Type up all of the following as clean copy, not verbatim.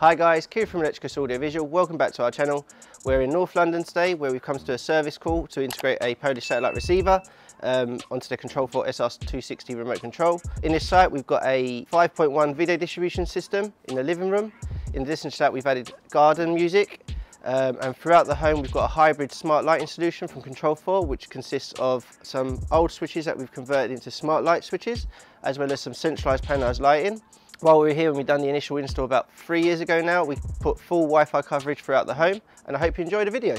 Hi guys, Kyri from Electricus Audio Visual. Welcome back to our channel. We're in North London today where we've come to do a service call to integrate a Polish satellite receiver onto the Control4 SR260 Remote control. In this site we've got a 5.1 video distribution system in the living room. In addition to that we've added garden music and throughout the home we've got a hybrid smart lighting solution from Control4 which consists of some old switches that we've converted into smart light switches as well as some centralised panelised lighting. While we were here and we've done the initial install about 3 years ago now, we put full Wi-Fi coverage throughout the home, and I hope you enjoy the video.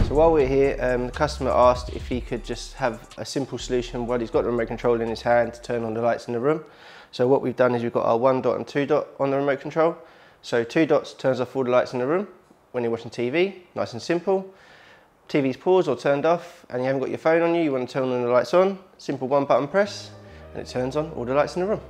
So while we're here, the customer asked if he could just have a simple solution while he's got the remote control in his hand to turn on the lights in the room. So what we've done is we've got our 1 dot and 2 dot on the remote control. So 2 dots turns off all the lights in the room when you're watching TV, nice and simple. TV's paused or turned off and you haven't got your phone on you, you want to turn on the lights on, simple 1 button press and it turns on all the lights in the room.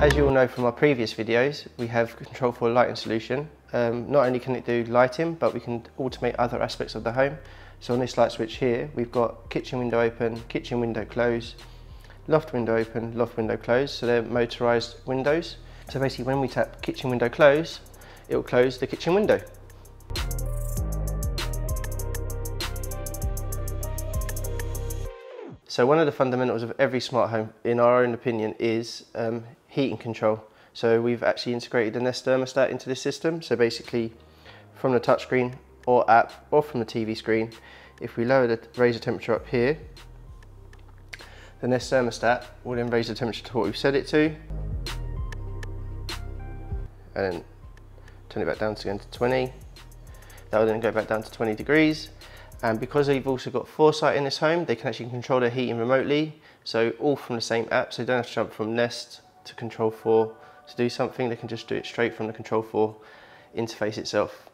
As you all know from our previous videos, we have Control4 lighting solution. Not only can it do lighting, but we can automate other aspects of the home. So on this light switch here, we've got kitchen window open, kitchen window close, loft window open, loft window close. So they're motorised windows. So basically when we tap kitchen window close, it will close the kitchen window. So one of the fundamentals of every smart home, in our own opinion, is heating control. So we've actually integrated a Nest thermostat into this system. So basically from the touchscreen or app or from the TV screen, if we raise the temperature up here, the Nest thermostat will then raise the temperature to what we've set it to and then turn it back down to 20. That will then go back down to 20 degrees. And because they've also got foresight in this home, they can actually control their heating remotely. So all from the same app, so you don't have to jump from Nest to Control4 to do something, they can just do it straight from the Control4 interface itself.